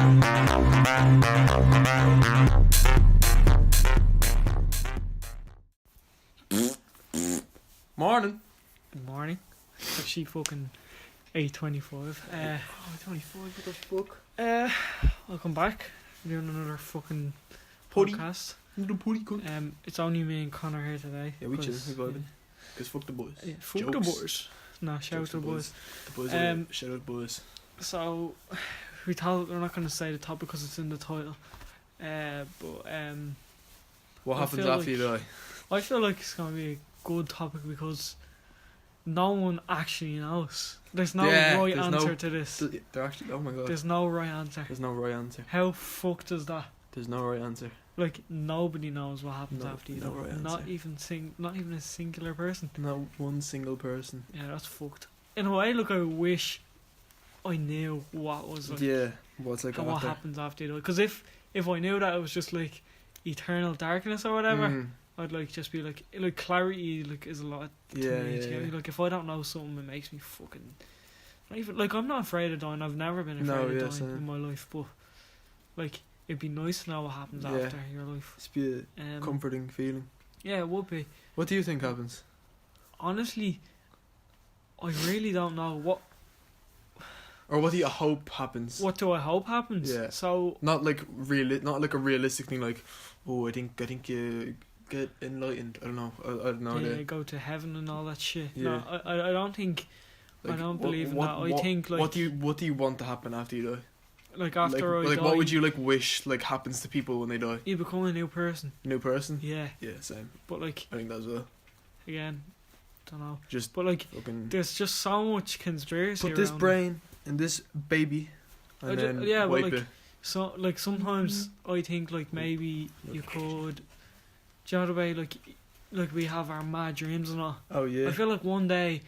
Morning. Good morning. It's actually fucking 8:25. 25, what the fuck? Welcome back. We're doing another fucking Putty. podcast. The putty cunt. It's only me and Connor here today. Yeah, we chill, we vibing. Because fuck the boys. Yeah, fuck Jokes. the boys. Nah, shout out Jokes to the boys. The boys shout out boys. So, we thought we're not going to say the topic because it's in the title. What I happens feel after you die? I feel like it's going to be a good topic because no one actually knows. There's no right answer to this. There actually, oh my god. There's no right answer. There's no right answer. How fucked is that? There's no right answer. Like, nobody knows what happens after you no die. right Not answer. even a singular person. Not one single person. Yeah, that's fucked. In a way, look, I wish I knew what was like. Yeah, what's like what after? happens after you die. Because if I knew that it was just like eternal darkness or whatever, I'd like just be like clarity like is a lot to me. Yeah. Like if I don't know something, it makes me fucking. Not even like I'm not afraid of dying. I've never been afraid of dying in my life, but like it'd be nice to know what happens after your life. It's be a comforting feeling. Yeah, it would be. What do you think happens? Honestly, I really don't know what. Or what do you hope happens? What do I hope happens? Yeah. So not like a realistic thing. Like, oh, I think you get enlightened. I don't know. I don't know. Yeah, go to heaven and all that shit. Yeah. No, I don't think. Like, I don't believe in that. I think like. What do you want to happen after you die? Like after I die. What would you like wish like happens to people when they die? You become a new person. New person? Yeah. Yeah, same. But like. I think that's well. Again, don't know. Just. But like, fucking there's just so much conspiracy. Put this brain in this baby, and then wipe like, it. So like sometimes I think like maybe you could. Do you know the way like we have our mad dreams and all? Oh yeah. I feel like one day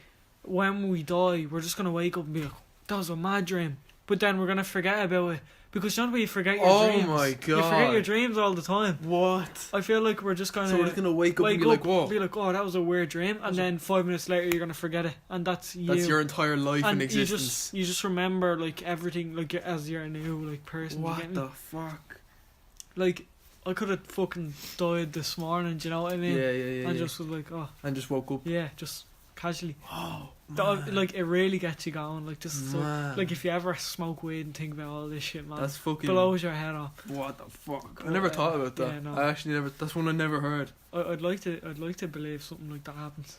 when we die, we're just gonna wake up and be like, that was a mad dream. But then we're gonna forget about it because you know the way you forget your dreams. Oh my god. You forget your dreams all the time. What? I feel like we're just gonna. So we're just gonna wake up and be like, "Whoa!" Be like, "Oh, that was a weird dream," and then 5 minutes later you're gonna forget it, and that's you. That's your entire life and in existence. You just remember like everything like as you're a new like person. What the fuck? Like I could have fucking died this morning. Do you know what I mean? Yeah. And just was like, oh. And just woke up. Yeah, just casually. Oh. Like it really gets you going. Like just so, Man. like if you ever smoke weed and think about all this shit, man, that's fucking blows your head off. What the fuck? I never thought about that. Yeah, no. I actually never. That's one I never heard. I'd like to believe something like that happens.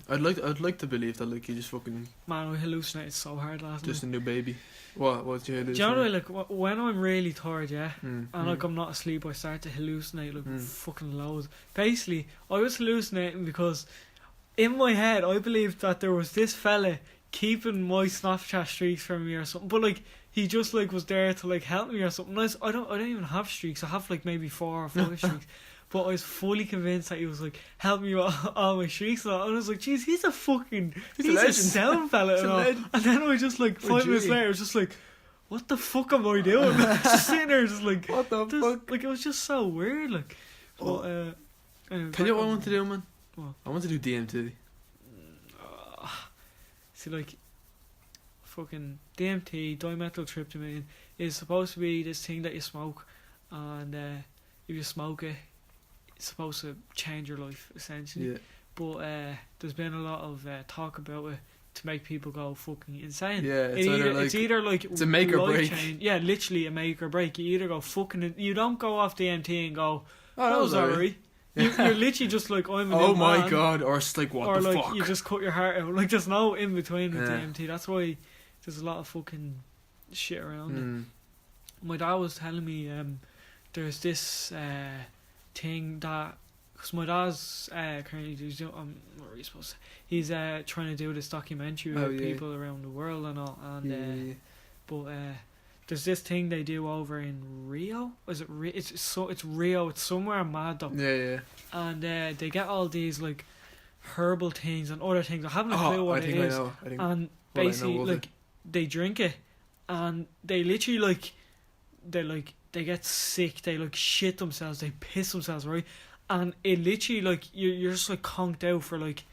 I'd like to believe that like you just fucking. Man, I hallucinated so hard last night. Just a new baby. What's your hallucination? Do you know like when I'm really tired, and like Mm. I'm not asleep, I start to hallucinate like fucking loads. Basically, I was hallucinating because in my head I believed that there was this fella keeping my Snapchat streaks from me or something, but like he just like was there to like help me or something. I don't even have streaks. I have like maybe 4 or 5 streaks. But I was fully convinced that he was like help me with all my streaks and all. And I was like, jeez, he's a sound fella and then I just like 5 minutes later I was just like, what the fuck am I doing? Just sitting there just like, what the fuck? Like it was just so weird like. But anyway, tell you what I want to do, man? What? I want to do DMT. See, like, fucking DMT, dimethyltryptamine, is supposed to be this thing that you smoke, and if you smoke it, it's supposed to change your life, essentially. Yeah. But there's been a lot of talk about it to make people go fucking insane. Yeah, it's either like it's a make or break. Yeah, literally a make or break. You either go fucking, you don't go off DMT and go, oh, that was alright. You're literally just like, I'm a oh new my man. god, or it's like, what the like, fuck? you just cut your heart out. Like, there's no in between with Yeah. DMT. That's why there's a lot of fucking shit around it. My dad was telling me there's this thing that, because my dad's currently what are you supposed to say? He's trying to do this documentary with people around the world and all, and but there's this thing they do over in Rio. Is it it's Rio? It's somewhere mad though. Yeah. And they get all these like herbal things and other things. I haven't a clue what it is. I think and basically, like they drink it, and they literally they get sick. They like shit themselves. They piss themselves, right? And it literally like you're just like conked out for like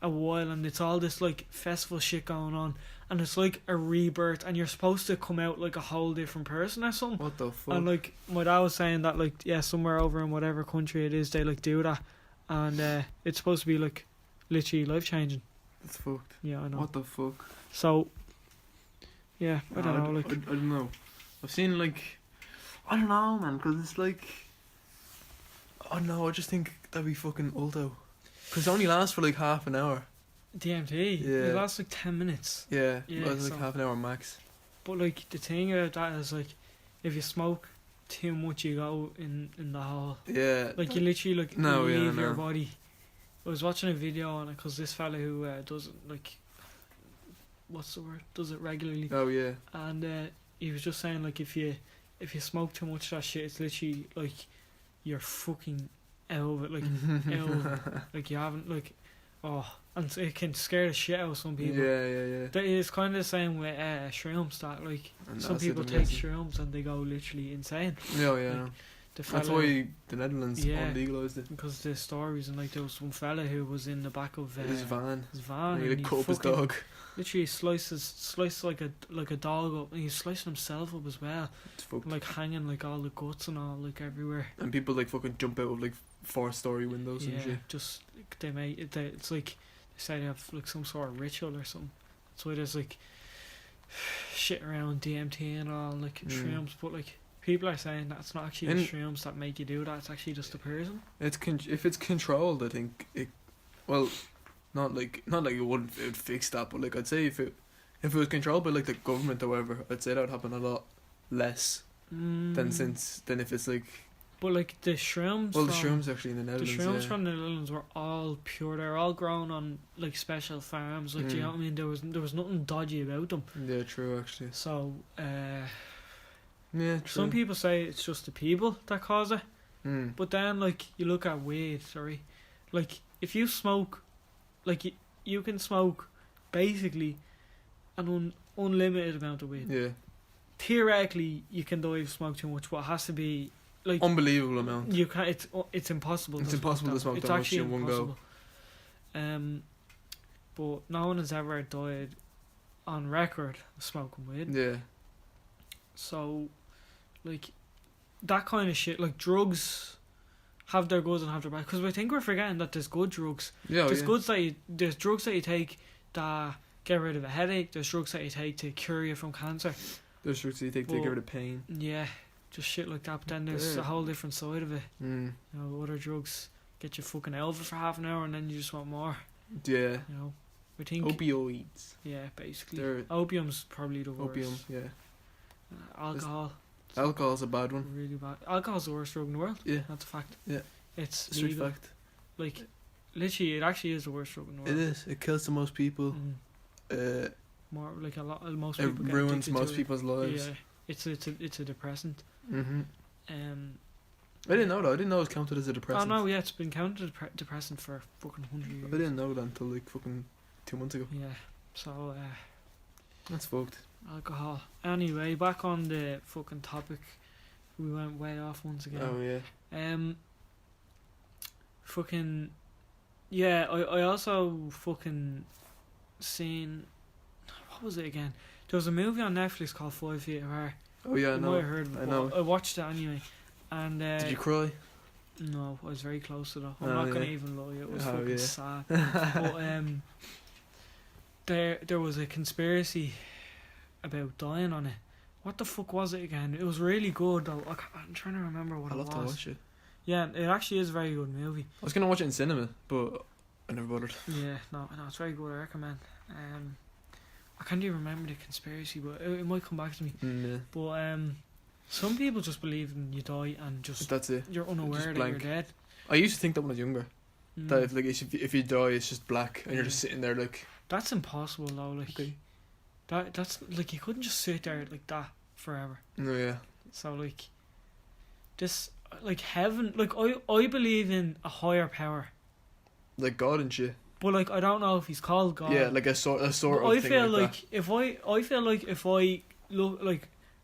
a while, and it's all this like festival shit going on. and it's like a rebirth, and you're supposed to come out like a whole different person or something. What the fuck? And like my dad was saying that like somewhere over in whatever country it is they like do that, and it's supposed to be like literally life changing. That's fucked. Yeah, I know. What the fuck? So yeah, I don't know. Like I don't know. I've seen like I don't know, man, because it's like I don't know. I just think that'd be fucking ulto. Because it only lasts for like half an hour. DMT. Yeah. It lasts like 10 minutes. Yeah, Yeah, it was like so- half an hour max. But like the thing about that is like if you smoke too much, you go in the hole. Yeah. Like you literally like No, yeah, leave your no. body. I was watching a video on it because this fella who does it like, what's the word? Does it regularly, Oh yeah. and he was just saying like if you smoke too much of that shit, it's literally like you're fucking out of it, like out of it. Like you haven't like, and it can scare the shit out of some people. Yeah. It's kind of the same with shrooms. That like And some acid, people I'm take guessing. shrooms and they go literally insane. Yeah, Like, no. The That's fella, why the Netherlands Yeah. legalised it. because the stories, and like there was one fella who was in the back of His van. van, And he and like cut up his fucking dog. literally sliced like a dog up, and he's slicing himself up as well, It's fucked. and, like hanging like all the guts and all like everywhere. And people like fucking jump out of like 4-story windows and Yeah, shit. just like, they made it. It's like they say they have like some sort of ritual or something. That's why there's like shit around DMT and all like shrooms, but like people are saying that it's not actually the And- shrooms that make you do that. It's actually just the person. It's if it's controlled, I think it. Well, not like it would fix that, but like I'd say if it was controlled by like the government, however, I'd say that would happen a lot less than if it's like. But like the shrooms. Well, the from- shrooms actually in the The Netherlands. shrooms yeah. from the Netherlands were all pure. They're all grown on like special farms. Like, do you know what I mean? There was nothing dodgy about them. Yeah, true actually. So, Yeah, true. some people say it's just the people that cause it. Mm. But then, like, you look at weed. Sorry, like if you smoke, like you can smoke basically an unlimited amount of weed. Yeah, Theoretically, you can die if you smoke too much, but it has to be like unbelievable amount. you can't. It's impossible. It's impossible to smoke It's that much actually in one go. impossible. But no one has ever died on record of smoking weed. Yeah, So, like, that kind of shit, like drugs, have their goods and have their bad. Because I think we're forgetting that there's good drugs. yeah, There's yeah. there's drugs that you take that get rid of a headache. There's drugs that you take to cure you from cancer. There's drugs you take to Well, get rid of pain. Yeah, just shit like that. But then there's Yeah. a whole different side of it. Mm. You know, other drugs get you fucking out of it for half an hour and then you just want more. Yeah, You know, I think. opioids. Yeah, basically. They're Opium's probably the worst. opium. Yeah, Alcohol. alcohol's a bad one. Really bad. Alcohol's the worst drug in the world. Yeah, That's a fact. Yeah. It's straight legal. fact. Like, literally, it actually is the worst drug in the It world. is. It kills the most people. Mm. More like most It people get ruins addicted most to it. people's lives. Yeah, it's a depressant. Mhm. Um. I didn't know that. I didn't know it was counted as a Oh depressant. no, yeah, it's been counted depressant for fucking 100 years. I didn't know that until like fucking 2 months ago. Yeah. So That's fucked. alcohol. Anyway, back on the fucking topic. We went way off once again. Oh yeah. Fucking, yeah. I also fucking seen, what was it again? There was a movie on Netflix called 5 Feet Apart. Oh yeah, I You know. might have heard of it. I but know. I watched it anyway, and Did you cry? no, I was very close to that. I'm Oh, not gonna yeah. even lie. It was Oh, fucking yeah. sad. But there was a conspiracy about dying on it. What the fuck was it again? It was really good though. I'm trying to remember what I'll it have to was. watch it. Yeah, it actually is a very good movie. I was gonna watch it in cinema, but I never bothered. Yeah, no, it's very good. I recommend. I can't even remember the conspiracy, but it might come back to me. Yeah. But some people just believe in you die and just That's it. you're unaware that blank. you're dead. I used to think that when I was younger. Mm. That if you die, it's just black, and you're just sitting there like. That's impossible though. Like Okay. that's like you couldn't just sit there like that forever. No, yeah. So like this like heaven. Like I believe in a higher power, Like God and shit. but like I don't know if he's called God. Yeah, like a sort But of I thing feel like like if I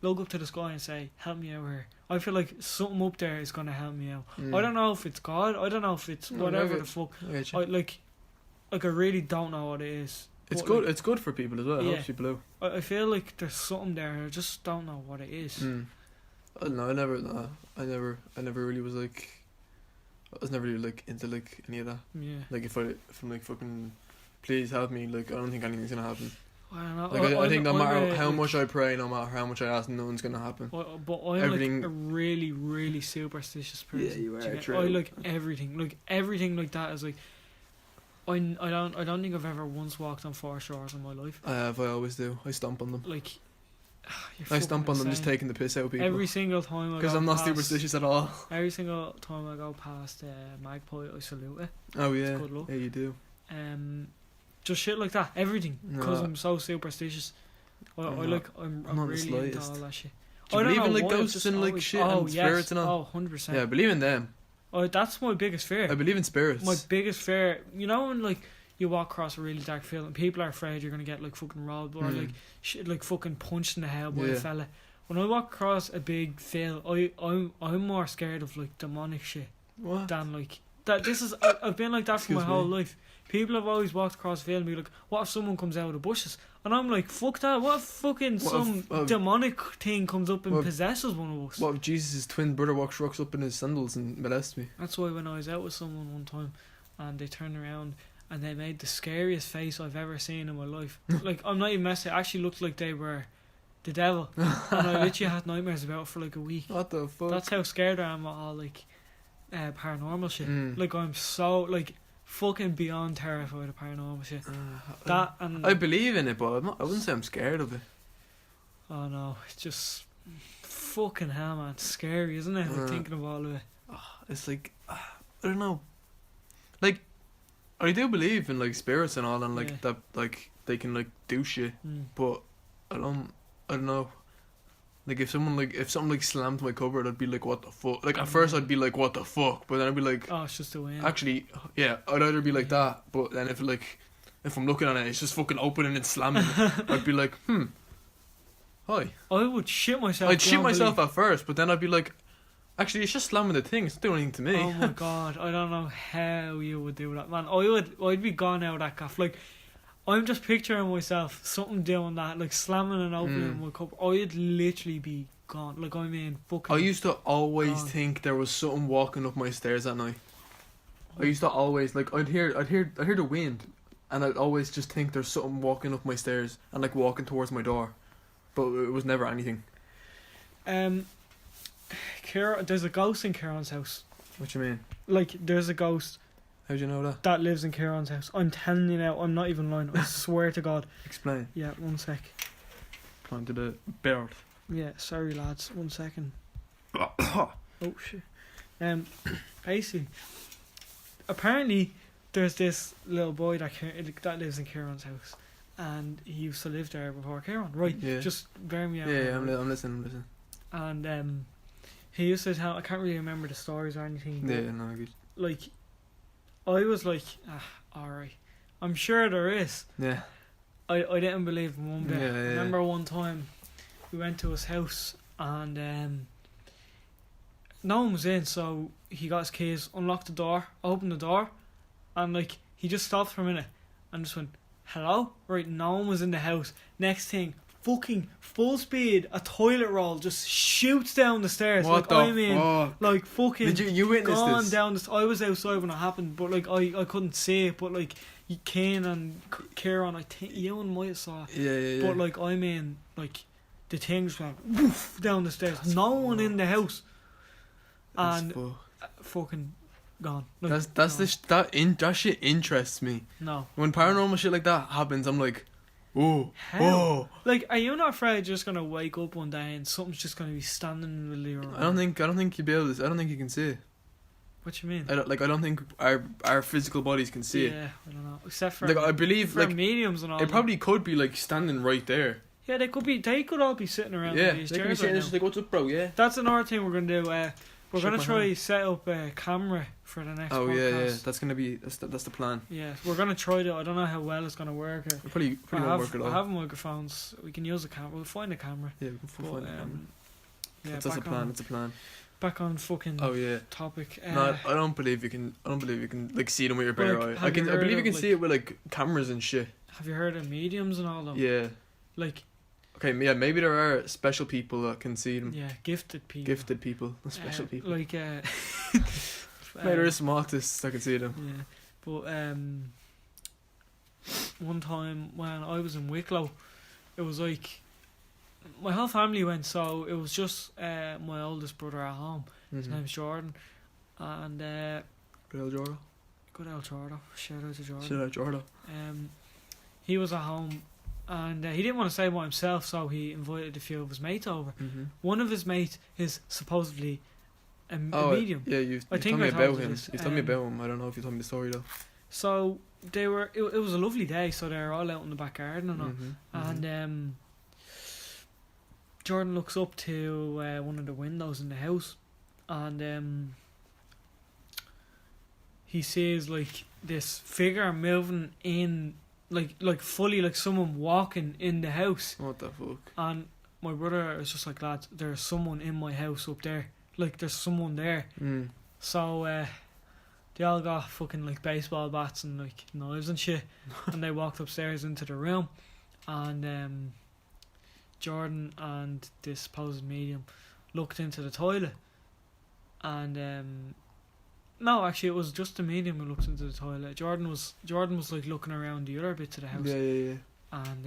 look up to the sky and say, help me out here, I feel like something up there is gonna help me out. that. I don't know if it's God, I don't know if it's No, whatever maybe the fuck. I get you. I like I really don't know what it is. It's But, good. like, It's good for people as well. It Yeah. helps people out. I feel like there's something there. I just don't know what it is. I don't know. I never really was like. I was never really like into like any of that. Yeah. Like if I'm like fucking, please help me. Like I don't think anything's gonna happen. I don't know. Like I think no matter how like, much I pray, no matter how much I ask, nothing's gonna happen. But I'm Everything- like a really, really superstitious person. Yeah, you are, Do get- true. I like everything. Like everything like that is like. I don't think I've ever once walked on 4 shores in my life. I always do. I stomp on them. Like. You're I stomp fucking on them, just insane. taking the piss out of people. Every single time I Because go I'm not past- superstitious at all. Every single time I go past Magpie, I salute it. Oh yeah, good luck. yeah you do. Just shit like that. Everything. Because No. I'm so superstitious. I'm not really the into slightest. all that shit. Do you I don't believe in know like why, I've ghosts just and like always- shit oh, and yes. spirits and all? Oh, 100%. Yeah, I believe in them. Oh, that's my biggest fear. I believe in spirits. My biggest fear, you know, when like you walk across a really dark field and people are afraid you're gonna get like fucking robbed or like shit, like fucking punched in the head by a Yeah. fella. When I walk across a big field, I'm more scared of like demonic shit What? than like that. This is I've been like that for my Excuse whole me. life. People have always walked across the field and be like, "What if someone comes out of the bushes?" And I'm like, "Fuck that! What if fucking What some if, demonic thing comes up and what if- possesses one of us?" What if Jesus' twin brother rocks up in his sandals and molests me? That's why when I was out with someone one time and they turned around and they made the scariest face I've ever seen in my life. Like, I'm not even messing, it actually looked like they were the devil. And I literally had nightmares about it for like a week. What the fuck? That's how scared I am of all like paranormal shit. Mm. Like, I'm so like fucking beyond terrified of paranormal shit. That and I believe in it, but I wouldn't say I'm scared of it. oh no, it's just fucking hell, man. It's scary, isn't it? Like, thinking of all of it. It's like I don't know. Like I do believe in like spirits and all, and like Yeah. that, like they can like do shit, but I don't know. Like if something like slammed my cupboard, I'd be like, what the fuck? Like at first I'd be like, what the fuck? But then I'd be like, Oh, it's just a wind. actually, yeah, I'd either be like that, but then if I'm looking at it, it's just fucking opening and slamming. I'd be like, hi. I would shit myself. I'd shit beyond myself belief. at first, but then I'd be like, actually, it's just slamming the thing. It's not doing anything to me. Oh my god, I don't know how you would do that, man. I'd be gone out of that gaff. Like, I'm just picturing myself something doing that, like slamming and opening my cup. I'd literally be gone. Like, I mean, fucking. I used to always God. think there was something walking up my stairs at night. I used to always like I'd hear the wind, and I'd always just think there's something walking up my stairs and like walking towards my door, but it was never anything. Kira, there's a ghost in Kieran's house. What you mean? Like, there's a ghost How'd you know that? that lives in Kieran's house. I'm telling you now, I'm not even lying. I swear to God. Explain. Yeah, 1 sec. Point to the bird. Yeah, sorry lads, 1 second. Oh shit. Basically, apparently there's this little boy that lives in Kieran's house, and he used to live there before Kieran. Right? Yeah. Just bear me out. Yeah, I'm listening. And he used to tell. I can't really remember the stories or anything. But Yeah, no, I get. like, I was like, alright. I'm sure there is. Yeah. I didn't believe him one bit. Yeah, I yeah. remember one time we went to his house and no one was in, so he got his keys, unlocked the door, opened the door, and like he just stopped for a minute and just went, hello? Right, no one was in the house. Next thing, fucking full speed, a toilet roll just shoots down the stairs. What like, the I mean, fuck? like fucking Did you witness gone this? down the I was outside when it happened, but like I couldn't see it, but like Kane and Kieran, I think Ewan might have saw it. Yeah. But like, I mean, like the things went woof down the stairs. No one in the house, and fucking gone. Like, that shit interests me. no. When paranormal shit like that happens, I'm like, oh, How? oh. Like, are you not afraid you're just gonna wake up one day and something's just gonna be standing in the middle of your room? I don't think you'd be able to. I don't think you can see it. What you mean? I don't think our physical bodies can see it. Yeah, I don't know. Except for Like I believe, for like mediums and all. it probably could be like standing right there. Yeah, they could all be sitting around Yeah, in these they could be chairs saying right this now. like, what's up, bro? Yeah. That's another thing we're gonna do. We're Shake gonna my try hand. set up a camera for the next Oh podcast. yeah. That's gonna be that's the plan. Yeah, we're gonna try to. I don't know how well it's gonna work. It probably I won't work at I all. have microphones. We can use a camera. We'll find a camera. Yeah, we'll But, find a camera. yeah, That's a back plan. on- It's a plan. back on fucking Oh yeah. topic. No, I don't believe you can. I don't believe you can like see them with your bare like, eye. I can. I believe you can like, see it with like cameras and shit. Have you heard of mediums and all that? Yeah. Like. Okay. Yeah. Maybe there are special people that can see them. Yeah, gifted people. Gifted people, not special people. Like. Maybe there are some artists that can see them. Yeah, but one time when I was in Wicklow, it was like my whole family went, so it was just my oldest brother at home. His name's Jordan, and Good old Jordan. good old Jordan. Shout out to Jordan. Shout out Jordan. He was at home, and he didn't want to stay by himself, so he invited a few of his mates over. One of his mates is supposedly a medium. Yeah, you've I think told me I about told you him. this, You've told me about him. I don't know if you told me the story though. So they were. It was a lovely day. So they were all out in the back garden and all. And Jordan looks up to one of the windows in the house, and he sees like this figure moving in, like fully like someone walking in the house. What the fuck? And my brother was just like, lads, there's someone in my house up there. Like there's someone there. So they all got fucking like baseball bats and like knives and shit, and they walked upstairs into the room, and Jordan and this supposed medium looked into the toilet, and no, actually it was just the medium who looked into the toilet. Jordan was like looking around the other bits of the house. Yeah. And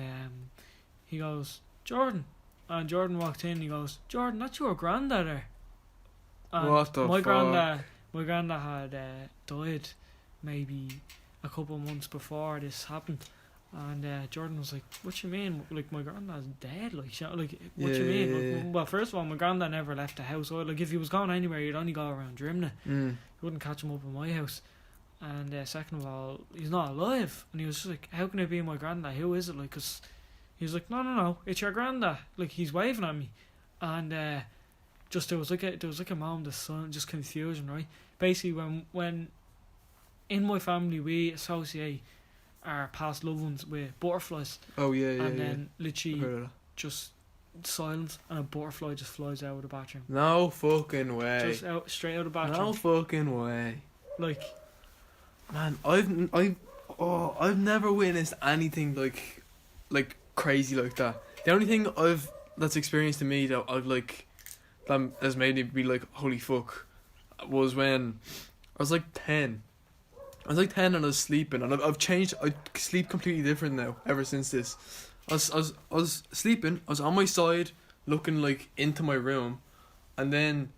he goes, Jordan, and Jordan walked in. He goes, Jordan, that's your granddad there. And What the my fuck? My granddad had died maybe a couple of months before this happened, and Jordan was like, "What you mean? Like my granddad's dead? Like what you mean?" Yeah. Like, well, first of all, my granddad never left the house. So, like if he was going anywhere, he'd only go around Drimnagh. You wouldn't catch him up in my house. And second of all, he's not alive. And he was just like, "How can it be my granddad? Who is it?" Like, 'cause he was like, "No, it's your granddad." Like he's waving at me, and just there was like a mom, the son, just confusion, right? Basically, when in my family we associate our past loved ones with butterflies. Oh yeah. And then literally just silence, and a butterfly just flies out of the bathroom. No fucking way. Just out straight out of the bathroom. No fucking way. Like, man, I've never witnessed anything like crazy like that. The only thing that's experienced to me that I've like that has made me be like, holy fuck, was when I was like 10. I was like 10 and I was sleeping, and I've changed. I sleep completely different now ever since this. I was sleeping. I was on my side, looking like into my room, and then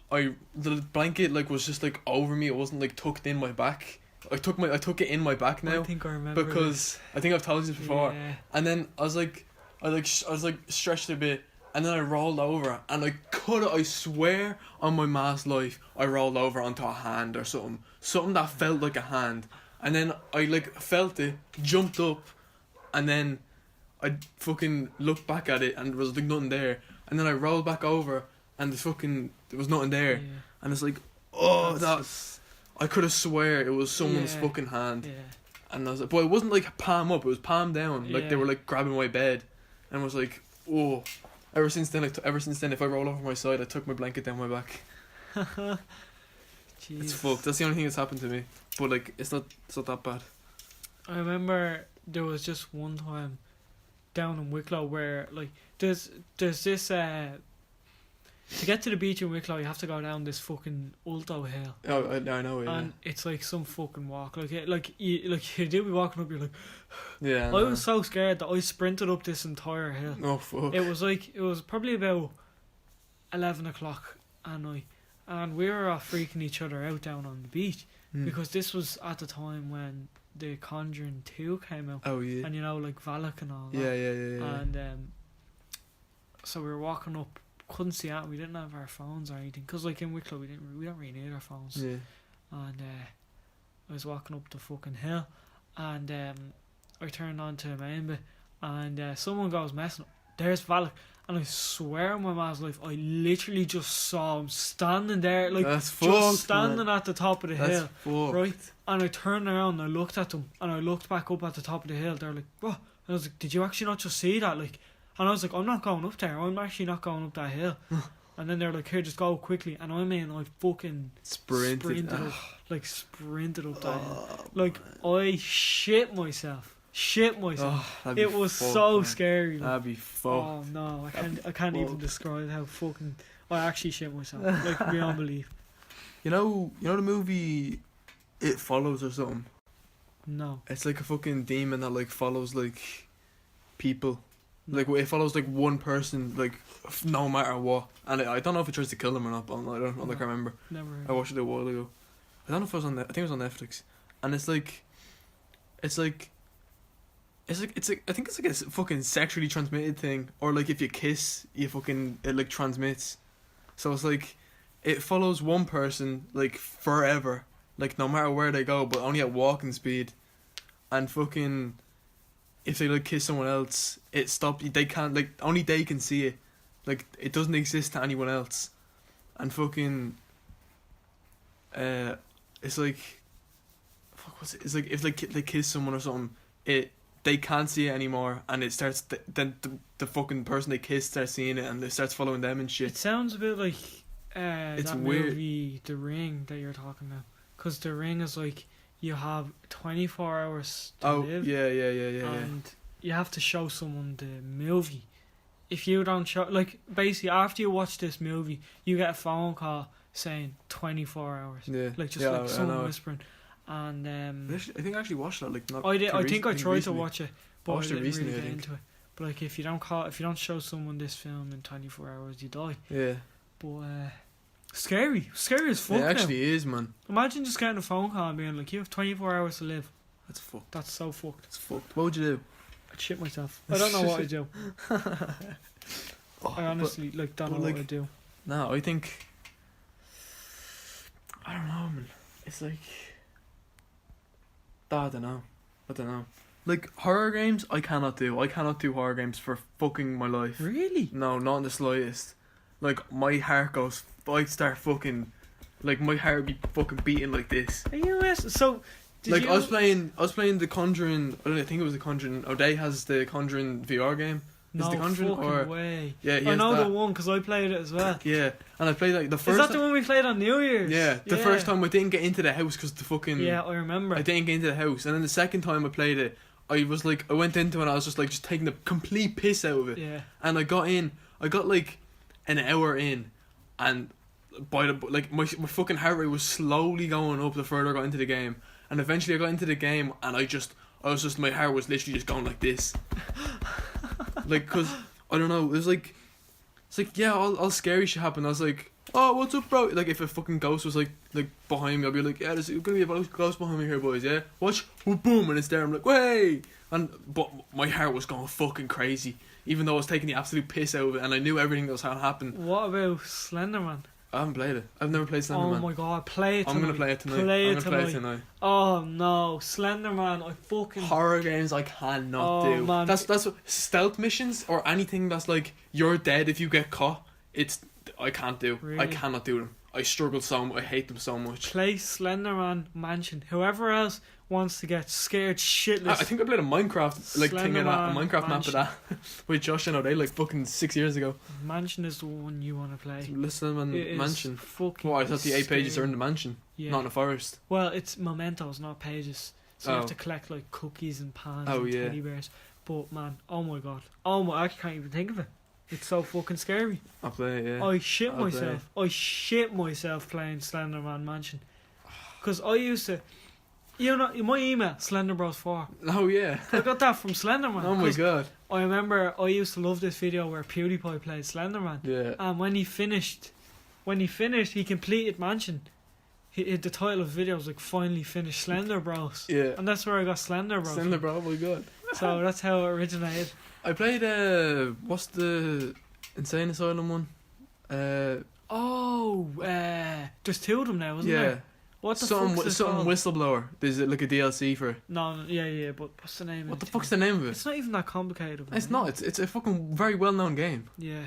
the blanket like was just like over me. It wasn't like tucked in my back. I took it in my back now. I think I remember because this. I think I've told you this before. Yeah. And then I was like stretched a bit, and then I rolled over, and I swear on my ma's life, I rolled over onto a hand or something that felt like a hand, and then I like felt it, jumped up, and then I fucking looked back at it, and there was like nothing there, and then I rolled back over, and there was nothing there, and it's like, I could have swear it was someone's fucking hand, and I was like, but it wasn't like palm up, it was palm down, like they were like grabbing my bed, and I was like, oh. Ever since then, if I roll over my side, I took my blanket down my back. It's fucked. That's the only thing that's happened to me. But like, it's not that bad. I remember there was just one time down in Wicklow where like there's this to get to the beach in Wicklow, you have to go down this fucking Ulto hill. Oh, I know. Yeah. And it's like some fucking walk. You do be walking up. You're like, yeah. I was so scared that I sprinted up this entire hill. Oh fuck. It was probably about 11 o'clock at night, and we were all freaking each other out down on the beach because this was at the time when the Conjuring 2 came out. Oh yeah. And like Valak and all that. Yeah. And so we were walking up. Couldn't see out. We didn't have our phones or anything, because like in Wicklow we don't really need our phones. Yeah. And I was walking up the fucking hill, and I turned on to the main bit, and someone goes messing up. There's Valak, and I swear on my ma's life, I literally just saw him standing there, like that's just fucked, standing man. At the top of the that's hill, fucked. right? And I turned around and I looked at them, and I looked back up at the top of the hill. They're like, "What?" And I was like, "Did you actually not just see that?" Like. And I was like, I'm not going up there. I'm actually not going up that hill. and then they're like, here, just go quickly, and I mean, I fucking Sprinted. up, like sprinted up that hill. Oh, Like, I shit myself. that'd be It was fucked, so man. scary. Man. That'd be fucked. Oh no, I can't even fucked. describe how fucking I actually shit myself. Like beyond belief. You know the movie It Follows or something? No. It's like a fucking demon that like follows like people. Like it follows like one person like no matter what. And I don't know if it tries to kill them or not, but I don't like I remember. Never heard. I watched it a while ago. I don't know if it was on I think it was on Netflix. And it's like I think it's like a fucking sexually transmitted thing, or like if you kiss, it like transmits. So it's like it follows one person like forever, like no matter where they go, but only at walking speed. And fucking if they like kiss someone else, it stops. They can't, like, only they can see it. Like it doesn't exist to anyone else. And fucking it's like fuck, what's it? It's like if they kiss someone or something, they can't see it anymore, and it starts then the fucking person they kiss starts seeing it, and it starts following them and shit. It sounds a bit like It's that weird. movie The Ring that you're talking about, because The Ring is like you have 24 hours to live. Yeah. And you have to show someone the movie. If you don't show, like, basically after you watch this movie, you get a phone call saying 24 hours. Yeah. Like just Yeah, like I someone know. whispering. And I think I actually watched that. Like not. I did. too I think I tried to recently. watch it, but I watched it didn't recently, really I get think. into it. But like, if you don't show someone this film in 24 hours, you die. Yeah. But scary as fuck. It now. actually is, man. Imagine just getting a phone call and being like, you have 24 hours to live. That's fucked. That's so fucked. That's fucked. What would you do? I'd shit myself. I don't know what I'd do. I honestly don't know but, what like, I'd do. No, I think. I don't know, man. It's like. I don't know. Like horror games, I cannot do. I cannot do horror games for fucking my life. Really? No, not in the slightest. Like my heart goes. I start fucking. Like my heart would be fucking beating like this. Are you so? Did Like you, I was playing The Conjuring. I don't know, I think it was The Conjuring. O'Day has the Conjuring VR game. Is no The Conjuring fucking or way. yeah? He I has know that. the one because I played it as well. Yeah, and I played like the Is first. that the one we played on New Year's? Yeah, the first time I didn't get into the house because the fucking. Yeah, I remember. I didn't get into the house, and then the second time I played it, I was like, I went into it and I was just like, just taking the complete piss out of it. Yeah. And I got like an hour in, and by the like my fucking heart rate was slowly going up the further I got into the game, and eventually I got into the game and I was just my heart was literally just going like this, like because I don't know, it's like yeah, all scary shit happened. I was like, oh, what's up, bro? Like if a fucking ghost was like behind me, I'd be like, yeah, there's gonna be a ghost behind me here, boys. Yeah, watch, boom, and it's there. I'm like, way, but my heart was going fucking crazy, even though I was taking the absolute piss out of it, and I knew everything that was gonna happen. What about Slenderman? I haven't played it. I've never played Slenderman. Oh my god, play it tonight. I'm gonna play it tonight. Play I'm it gonna play it tonight. Oh no, Slenderman! I fucking Horror games I cannot do. Man. That's what, stealth missions or anything that's like you're dead if you get caught. I can't do. Really? I cannot do them. I struggle I hate them so much. play Slenderman Mansion. Whoever else wants to get scared shitless. I think I played a Minecraft thing in that, a Slenderman Minecraft map Mansion. of that with Josh and O'Day like fucking 6 years ago. Mansion is the one you want to play. Listen, It is mansion. Fucking Well, I thought the 8 pages are in scary. the mansion, Yeah. not in the forest. Well, it's mementos, not pages. So you Oh. have to collect like cookies and pans Oh, and yeah. teddy bears. But man, oh my god, I can't even think of it. It's so fucking scary. I'll play it, yeah. I shit I'll play myself. I shit myself playing Slenderman Mansion. Because I used to, my email Slenderbros4. Oh yeah. I got that from Slenderman. Oh my 'cause god. I remember I used to love this video where PewDiePie played Slenderman. Yeah. And when he finished, he completed Mansion. The title of the video was like finally finished Slender Bros. Yeah. And that's where I got Slender Bros. Slender, bro. Oh my god. So that's how it originated. I played what's the Insane Asylum one? There's two of them now, isn't Yeah. there? What the something fuck's it something called? whistleblower. There's like a DLC for it. No, yeah, but what's the name? What of the it? fuck's the name of it? It's not even that complicated. of a It's name. not. It's a fucking very well known game. Yeah.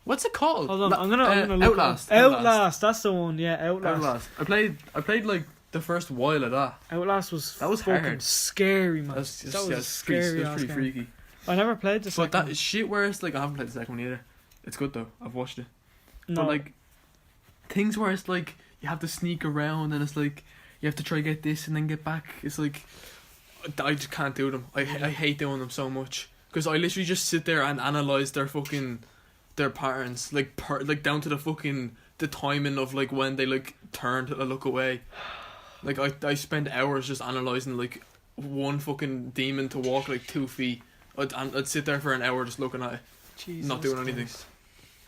What's it called? Hold on, I'm gonna look. Outlast. Outlast. That's the one. Yeah, Outlast. Outlast. I played like the first while of that. Outlast was fucking hard. Scary, man. That was just, That was yeah, a it's pretty, scary it was pretty ass freaky. I never played the But second that one. shit where it's like I haven't played the second one either. It's good though. I've watched it. No. But like things where it's like you have to sneak around and it's like you have to try get this and then get back. It's like I just can't do them. I hate doing them so much because I literally just sit there and analyze their patterns like down to the timing of like when they like turn to look away. Like I spend hours just analyzing like one fucking demon to walk like 2 feet. I'd sit there for an hour just looking at it, Jesus not doing anything, Christ.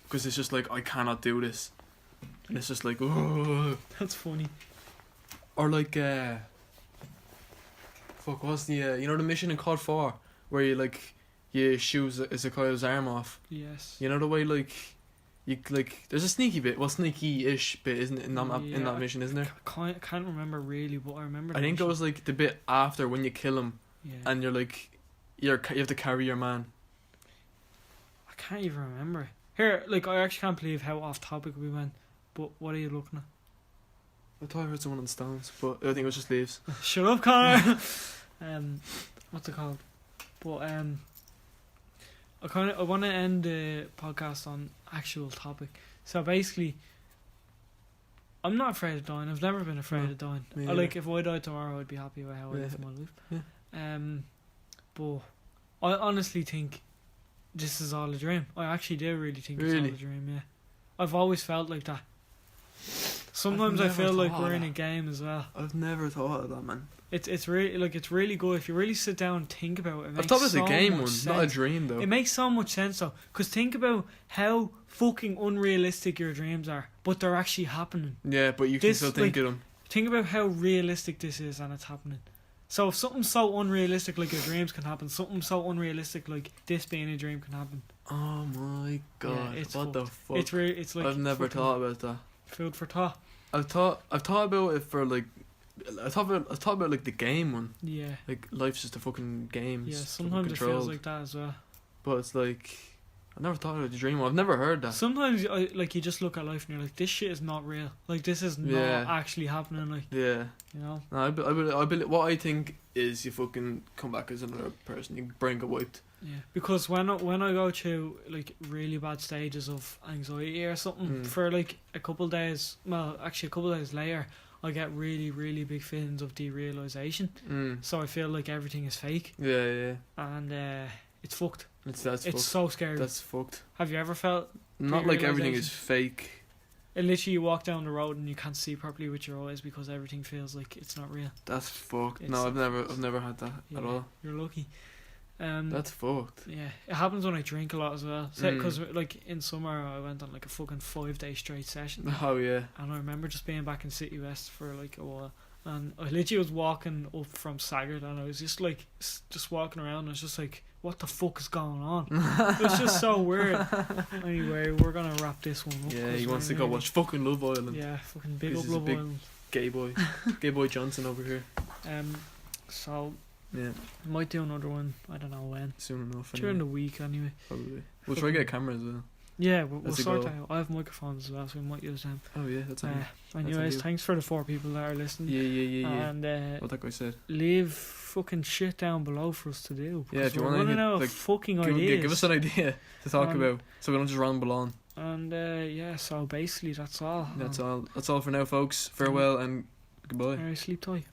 because it's just like I cannot do this, and it's just like ugh. That's funny. Or like what's the you know the mission in COD 4 where you shoot Ezekiel's arm off. Yes. You know the way like you like there's a sneaky-ish bit, isn't it, in that mission, isn't there? I can't remember really, but I remember. I think it was like the bit after when you kill him, and you're like you have to carry your man. I can't even remember. Here, like I actually can't believe how off topic we went. But what are you looking at? I thought I heard someone on the stones, but I think it was just leaves. Shut up, Connor. What's it called? But I want to end the podcast on actual topic. So basically, I'm not afraid of dying. I've never been afraid of dying. Like if I died tomorrow, I'd be happy with how I live my life. Yeah. But I honestly think this is all a dream. I actually do really think it's all a dream. Yeah, I've always felt like that. Sometimes I feel like we're in a game as well. I've never thought of that, man. It's really it's really good if you really sit down and think about it. I thought it was a game one, not a dream though. It makes so much sense though, because think about how fucking unrealistic your dreams are, but they're actually happening. Yeah, but you can still think of them. Think about how realistic this is and it's happening. So if something so unrealistic like your dreams can happen, something so unrealistic like this being a dream can happen. Oh my god! Yeah, what the fuck? It's like I've never thought about that. Food for thought. I've thought about it for like. I thought about like the game one. Yeah. Like life's just a fucking game. Yeah, sometimes it feels like that as well. But it's like I never thought about the dream one. I've never heard that. Sometimes you just look at life and you're like, this shit is not real. Like this is not actually happening. Like you know. No, I believe what I think is you fucking come back as another person. Your brain get wiped. Yeah, because when I go through like really bad stages of anxiety or something for like a couple days, well actually a couple days later, I get really, really big feelings of derealization. So I feel like everything is fake. Yeah. And it's fucked. It's fucked. So scary. That's fucked. Have you ever felt not like everything is fake? And literally you walk down the road and you can't see properly with your eyes because everything feels like it's not real. That's fucked. No, I've never had that at all. You're lucky. That's fucked. Yeah, it happens when I drink a lot as well. Because like in summer I went on like a fucking 5-day straight session. Oh yeah. And I remember just being back in City West for like a while, and I literally was walking up from Saggart, and I was just like just walking around. And I was just like, what the fuck is going on? It was just so weird. Anyway, we're gonna wrap this one up. Yeah, he wants to go watch fucking Love Island. Yeah, fucking big up Love Island. Gay boy Johnson over here. So. Yeah. Might do another one, I don't know when. Soon enough. During the week, anyway. Probably. We'll try to get a camera as well. Yeah, we'll sort that out. I have microphones as well, so we might use them. Oh, yeah, that's anyways, thanks for the 4 people that are listening. Yeah. And what that guy said. Leave fucking shit down below for us to do. Yeah, if you want to running out of fucking ideas. Give us an idea to talk about, so we don't just ramble on. And so basically that's all. That's all for now, folks. Farewell and goodbye. Alright, sleep tight.